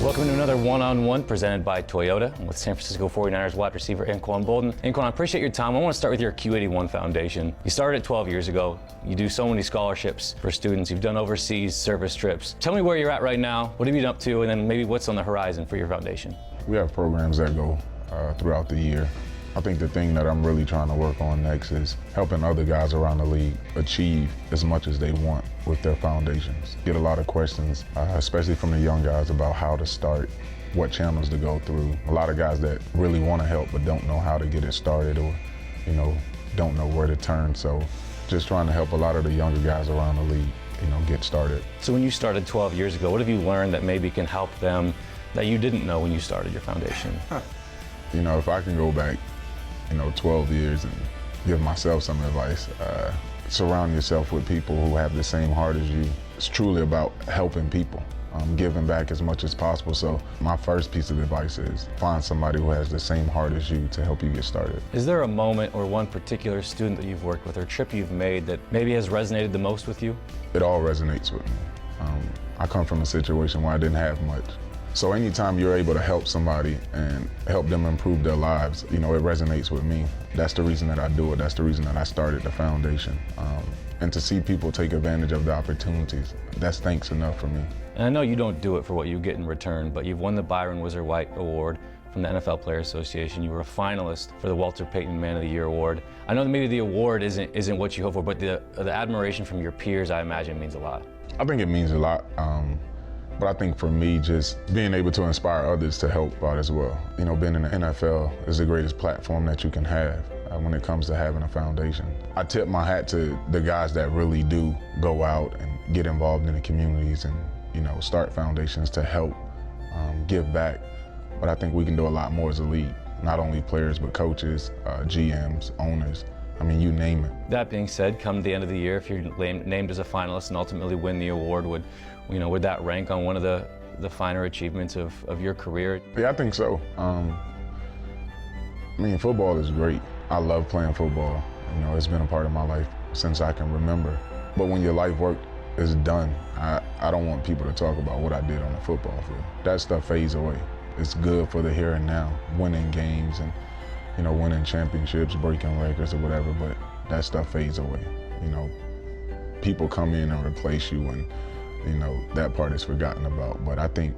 Welcome to another one-on-one presented by Toyota. I'm with San Francisco 49ers wide receiver Anquan Boldin. Anquan, I appreciate your time. I want to start with your Q81 Foundation. You started it 12 years ago. You do so many scholarships for students. You've done overseas service trips. Tell me where you're at right now. What have you been up to? And then maybe what's on the horizon for your foundation? We have programs that go throughout the year. I think the thing that I'm really trying to work on next is helping other guys around the league achieve as much as they want with their foundations. Get a lot of questions, especially from the young guys, about how to start, what channels to go through. A lot of guys that really want to help but don't know how to get it started, or don't know where to turn. So just trying to help a lot of the younger guys around the league, get started. So when you started 12 years ago, what have you learned that maybe can help them that you didn't know when you started your foundation? If I can go back 12 years and give myself some advice. Surround yourself with people who have the same heart as you. It's truly about helping people, giving back as much as possible. So my first piece of advice is find somebody who has the same heart as you to help you get started. Is there a moment or one particular student that you've worked with or trip you've made that maybe has resonated the most with you? It all resonates with me. I come from a situation where I didn't have much. So anytime you're able to help somebody and help them improve their lives, it resonates with me. That's the reason that I do it. That's the reason that I started the foundation. And to see people take advantage of the opportunities, that's thanks enough for me. And I know you don't do it for what you get in return, but you've won the Byron Whizzer White Award from the NFL Players Association. You were a finalist for the Walter Payton Man of the Year Award. I know that maybe the award isn't what you hope for, but the admiration from your peers, I imagine, means a lot. I think it means a lot. But I think for me, just being able to inspire others to help out as well. Being in the NFL is the greatest platform that you can have when it comes to having a foundation. I tip my hat to the guys that really do go out and get involved in the communities and, start foundations to help give back. But I think we can do a lot more as a league. Not only players, but coaches, GMs, owners. You name it. That being said, come the end of the year, if you're named as a finalist and ultimately win the award, would that rank on one of the finer achievements of your career? Yeah, I think so. Football is great. I love playing football. It's been a part of my life since I can remember. But when your life work is done, I don't want people to talk about what I did on the football field. That stuff fades away. It's good for the here and now, winning games and winning championships, breaking records or whatever, but that stuff fades away. People come in and replace you and, that part is forgotten about. But I think,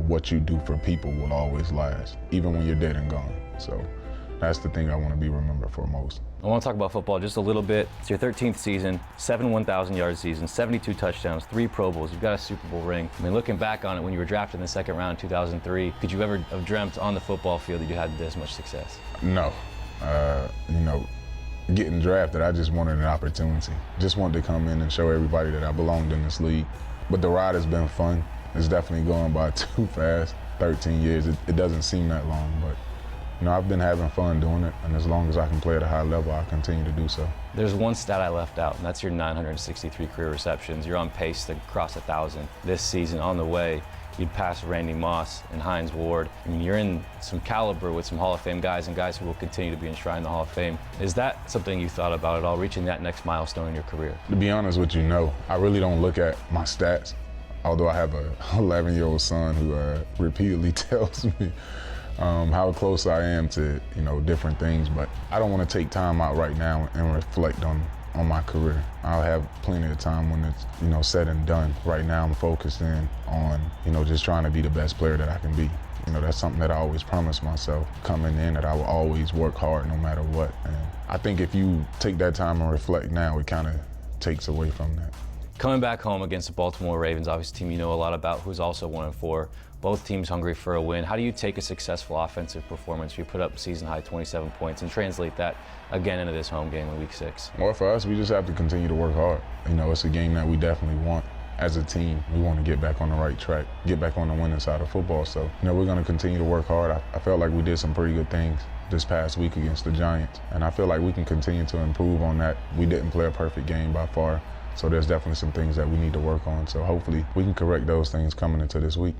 what you do for people will always last, even when you're dead and gone. So that's the thing I want to be remembered for most. I want to talk about football just a little bit. It's your 13th season, 7 1,000-yard seasons, 72 touchdowns, 3 Pro Bowls. You've got a Super Bowl ring. Looking back on it, when you were drafted in the second round in 2003, could you ever have dreamt on the football field that you had this much success? No. Getting drafted, I just wanted an opportunity. Just wanted to come in and show everybody that I belonged in this league. But the ride has been fun. It's definitely going by too fast. 13 years, it doesn't seem that long, but I've been having fun doing it, and as long as I can play at a high level, I'll continue to do so. There's one stat I left out, and that's your 963 career receptions. You're on pace to cross 1,000 this season. On the way, you'd pass Randy Moss and Hines Ward. You're in some caliber with some Hall of Fame guys and guys who will continue to be enshrined in the Hall of Fame. Is that something you thought about at all, reaching that next milestone in your career? To be honest with you, no. I really don't look at my stats, although I have a 11-year-old son who repeatedly tells me how close I am to different things, but I don't want to take time out right now and reflect on my career. I'll have plenty of time when it's said and done. Right now I'm focused in on just trying to be the best player that I can be. That's something that I always promised myself coming in, that I will always work hard no matter what. And I think if you take that time and reflect now, it kind of takes away from that. Coming back home against the Baltimore Ravens, obviously a team you know a lot about, who's also 1-4. Both teams hungry for a win. How do you take a successful offensive performance where you put up season-high 27 points and translate that again into this home game in Week 6? Well, for us, we just have to continue to work hard. It's a game that we definitely want as a team. We want to get back on the right track, get back on the winning side of football. So, we're going to continue to work hard. I felt like we did some pretty good things this past week against the Giants, and I feel like we can continue to improve on that. We didn't play a perfect game by far, so there's definitely some things that we need to work on. So hopefully we can correct those things coming into this week.